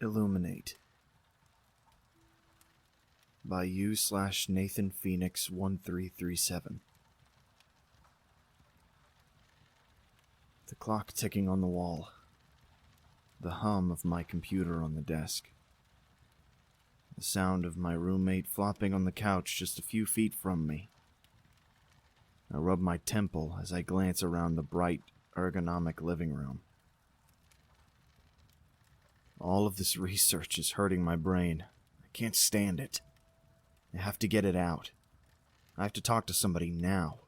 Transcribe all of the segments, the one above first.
Illuminate by you/nathanpheonix1337. The clock ticking on the wall. The hum of my computer on the desk. The sound of my roommate flopping on the couch just a few feet from me. I rub my temple as I glance around the bright, ergonomic living room. All of this research is hurting my brain. I can't stand it. I have to get it out. I have to talk to somebody now.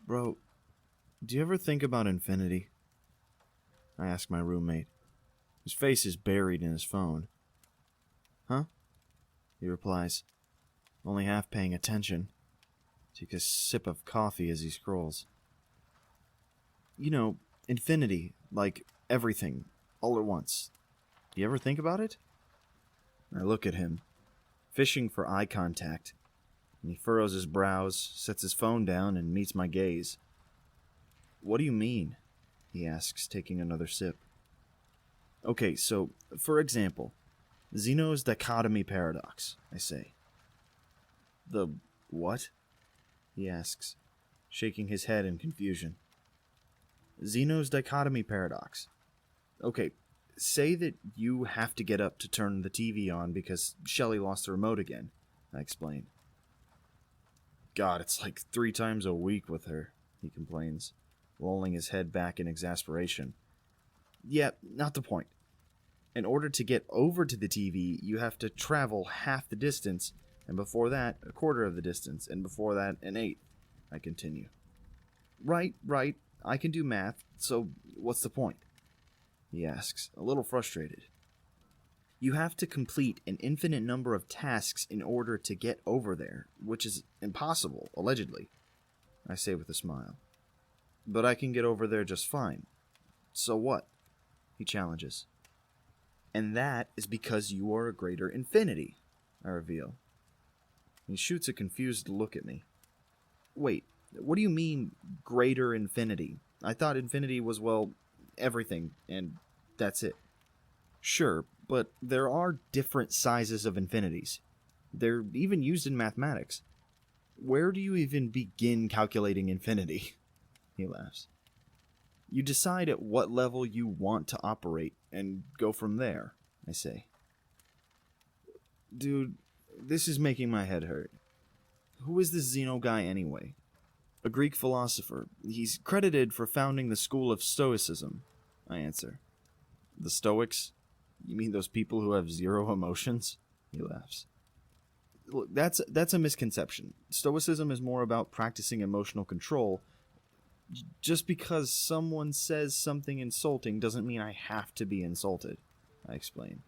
Bro, do you ever think about infinity? I ask my roommate. His face is buried in his phone. Huh? He replies, only half paying attention. Takes a sip of coffee as he scrolls. You know, infinity, like everything, all at once. Do you ever think about it? I look at him, fishing for eye contact, and he furrows his brows, sets his phone down, and meets my gaze. What do you mean? He asks, taking another sip. Okay, so, for example, Zeno's dichotomy paradox, I say. The what? He asks, shaking his head in confusion. Zeno's dichotomy paradox. Okay, say that you have to get up to turn the TV on because Shelly lost the remote again, I explain. God, it's like 3 times a week with her, he complains, lolling his head back in exasperation. Yeah, not the point. In order to get over to the TV, you have to travel half the distance, and before that, a quarter of the distance, and before that, an eighth, I continue. Right, I can do math, so what's the point? He asks, a little frustrated. You have to complete an infinite number of tasks in order to get over there, which is impossible, allegedly, I say with a smile. But I can get over there just fine. So what? He challenges. And that is because you are a greater infinity, I reveal. He shoots a confused look at me. Wait, what do you mean, greater infinity? I thought infinity was, well, everything, and that's it. Sure, but there are different sizes of infinities. They're even used in mathematics. Where do you even begin calculating infinity? He laughs. You decide at what level you want to operate and go from there, I say. Dude, this is making my head hurt. Who is this Zeno guy anyway? A Greek philosopher. He's credited for founding the school of Stoicism, I answer. The Stoics? You mean those people who have zero emotions? He laughs. Look, that's a misconception. Stoicism is more about practicing emotional control. Just because someone says something insulting doesn't mean I have to be insulted, I explain.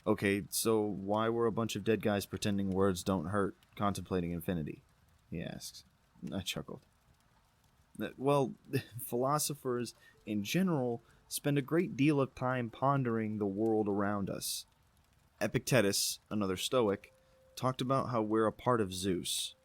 Okay, so why were a bunch of dead guys pretending words don't hurt, contemplating infinity? He asks. I chuckled. Well, philosophers, in general, spend a great deal of time pondering the world around us. Epictetus, another Stoic, talked about how we're a part of Zeus,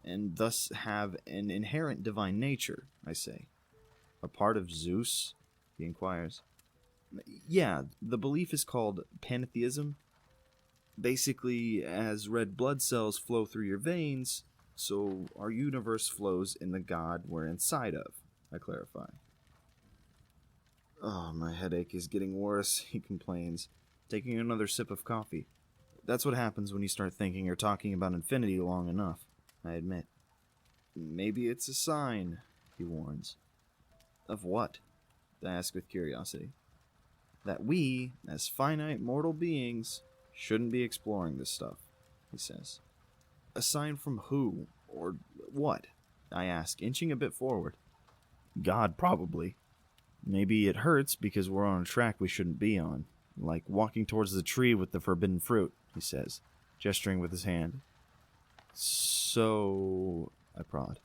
and thus have an inherent divine nature, I say. A part of Zeus? He inquires. Yeah, the belief is called pantheism. Basically, as red blood cells flow through your veins, so our universe flows in the God we're inside of, I clarify. Oh, my headache is getting worse, he complains, taking another sip of coffee. That's what happens when you start thinking or talking about infinity long enough, I admit. Maybe it's a sign, he warns. Of what? I ask with curiosity. That we, as finite mortal beings, shouldn't be exploring this stuff, he says. A sign from who? Or what? I ask, inching a bit forward. God, probably. Maybe it hurts because we're on a track we shouldn't be on, like walking towards the tree with the forbidden fruit, he says, gesturing with his hand. So, I prod.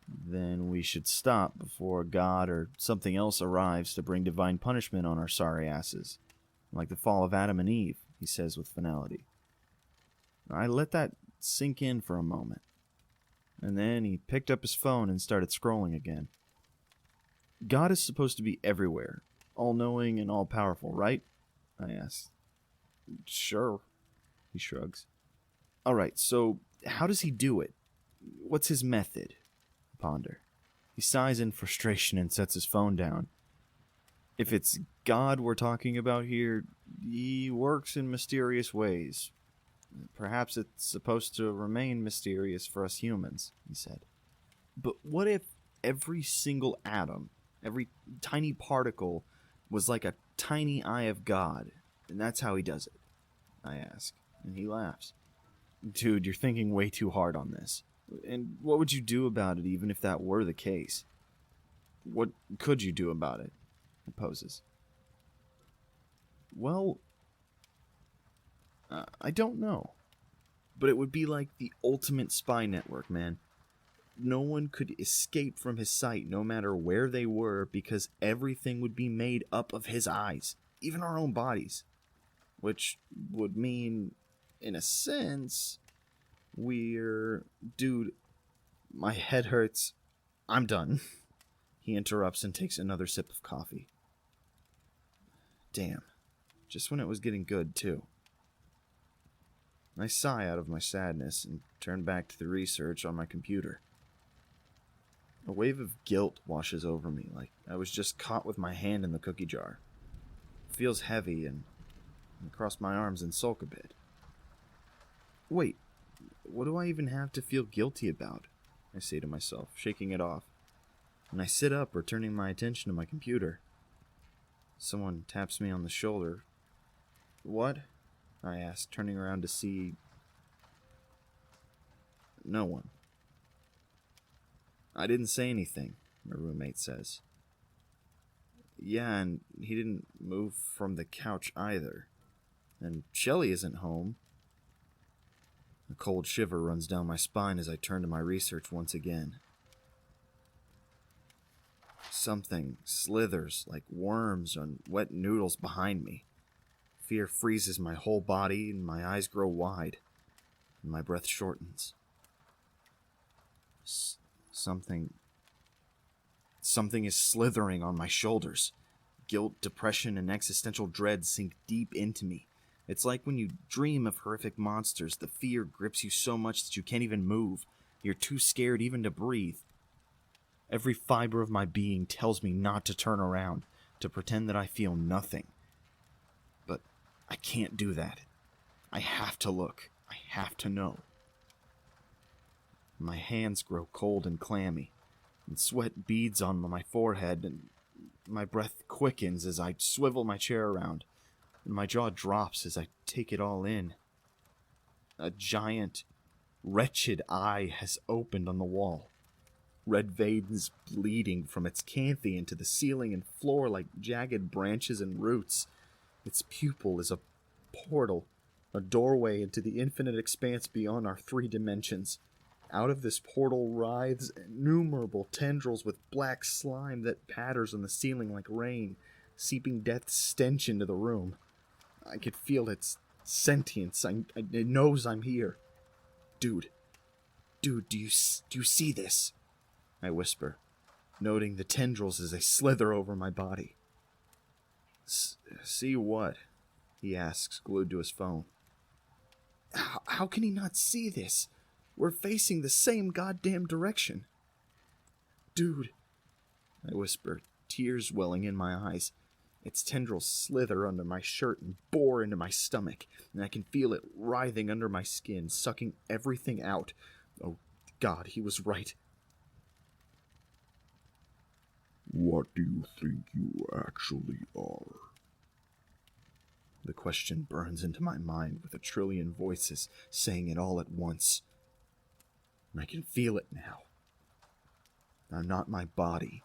Then we should stop before God or something else arrives to bring divine punishment on our sorry asses, like the fall of Adam and Eve, he says with finality. I let that sink in for a moment, and then he picked up his phone and started scrolling again. God is supposed to be everywhere, all-knowing and all-powerful, right? I asked. Sure, he shrugs. Alright, so how does he do it? What's his method? I ponder. He sighs in frustration and sets his phone down. If it's God we're talking about here, he works in mysterious ways. Perhaps it's supposed to remain mysterious for us humans, he said. But what if every single atom, every tiny particle, was like a tiny eye of God, and that's how he does it? I ask, and he laughs. Dude, you're thinking way too hard on this. And what would you do about it even if that were the case? What could you do about it? He poses. Well, I don't know. But it would be like the ultimate spy network, man. No one could escape from his sight no matter where they were because everything would be made up of his eyes, even our own bodies. Which would mean, in a sense, Dude, my head hurts. I'm done. He interrupts and takes another sip of coffee. Damn. Just when it was getting good, too. I sigh out of my sadness and turn back to the research on my computer. A wave of guilt washes over me, like I was just caught with my hand in the cookie jar. It feels heavy, and I cross my arms and sulk a bit. Wait, what do I even have to feel guilty about? I say to myself, shaking it off. And I sit up, returning my attention to my computer. Someone taps me on the shoulder. What? I ask, turning around to see... No one. I didn't say anything, my roommate says. Yeah, and he didn't move from the couch either. And Shelley isn't home. A cold shiver runs down my spine as I turn to my research once again. Something slithers like worms on wet noodles behind me. Fear freezes my whole body and my eyes grow wide, and my breath shortens. Something is slithering on my shoulders. Guilt, depression, and existential dread sink deep into me. It's like when you dream of horrific monsters, the fear grips you so much that you can't even move. You're too scared even to breathe. Every fiber of my being tells me not to turn around, to pretend that I feel nothing. But I can't do that. I have to look. I have to know. My hands grow cold and clammy, and sweat beads on my forehead, and my breath quickens as I swivel my chair around, and my jaw drops as I take it all in. A giant, wretched eye has opened on the wall. Red veins bleeding from its canthe into the ceiling and floor like jagged branches and roots. Its pupil is a portal, a doorway into the infinite expanse beyond our 3 dimensions. Out of this portal writhes innumerable tendrils with black slime that patters on the ceiling like rain, seeping death's stench into the room. I could feel its sentience. It knows I'm here. Dude, do you see this? I whisper, noting the tendrils as they slither over my body. See what? He asks, glued to his phone. How can he not see this? We're facing the same goddamn direction. Dude, I whisper, tears welling in my eyes. Its tendrils slither under my shirt and bore into my stomach, and I can feel it writhing under my skin, sucking everything out. Oh, God, he was right. What do you think you actually are? The question burns into my mind with a trillion voices saying it all at once. And I can feel it now. I'm not my body,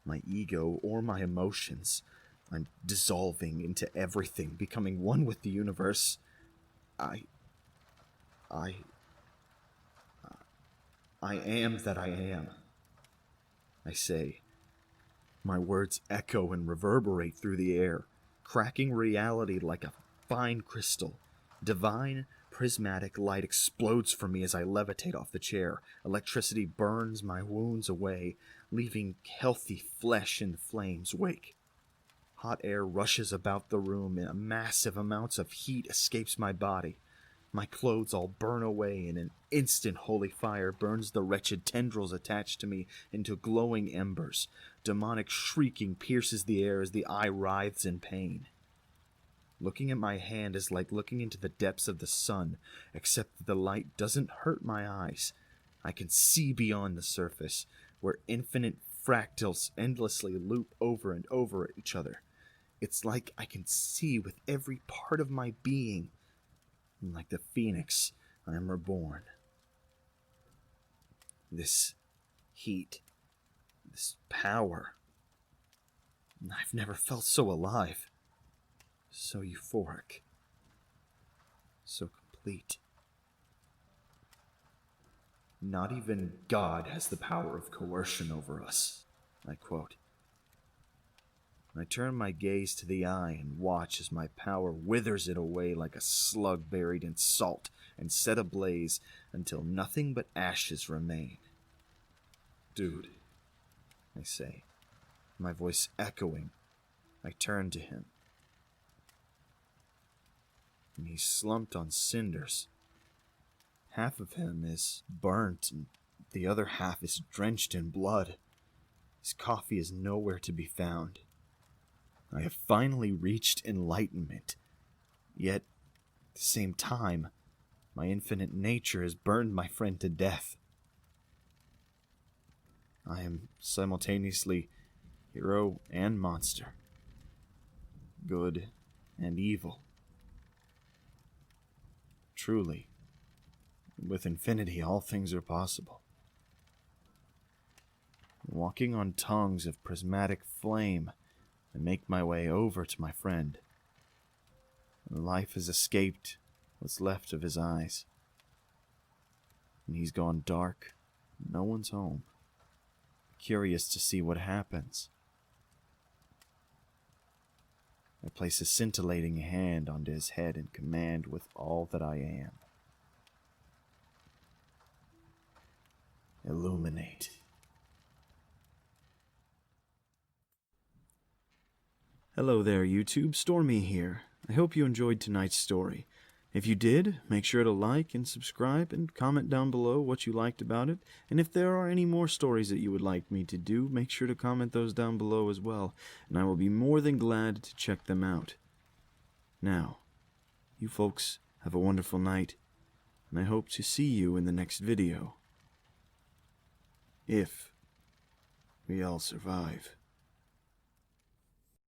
my ego, or my emotions. I'm dissolving into everything, becoming one with the universe. I am that I am. I say. My words echo and reverberate through the air, cracking reality like a fine crystal. Divine, prismatic light explodes from me as I levitate off the chair. Electricity burns my wounds away, leaving healthy flesh in the flames' wake. Hot air rushes about the room, and massive amounts of heat escapes my body. My clothes all burn away, and an instant holy fire burns the wretched tendrils attached to me into glowing embers. Demonic shrieking pierces the air as the eye writhes in pain. Looking at my hand is like looking into the depths of the sun, except that the light doesn't hurt my eyes. I can see beyond the surface, where infinite fractals endlessly loop over and over each other. It's like I can see with every part of my being, and like the phoenix, I am reborn. This heat, this power, I've never felt so alive, so euphoric, so complete. Not even God has the power of coercion over us, I quote. I turn my gaze to the eye and watch as my power withers it away like a slug buried in salt and set ablaze until nothing but ashes remain. Dude, I say, my voice echoing. I turn to him. And he's slumped on cinders. Half of him is burnt, and the other half is drenched in blood. His coffee is nowhere to be found. I have finally reached enlightenment, yet at the same time, my infinite nature has burned my friend to death. I am simultaneously hero and monster, good and evil. Truly, with infinity, all things are possible. Walking on tongues of prismatic flame, I make my way over to my friend. Life has escaped what's left of his eyes, and he's gone dark. No one's home. Curious to see what happens. I place a scintillating hand onto his head and command with all that I am. Illuminate. Hello there, YouTube. Stormy here. I hope you enjoyed tonight's story. If you did, make sure to like and subscribe and comment down below what you liked about it. And if there are any more stories that you would like me to do, make sure to comment those down below as well, and I will be more than glad to check them out. Now, you folks have a wonderful night, and I hope to see you in the next video. If we all survive.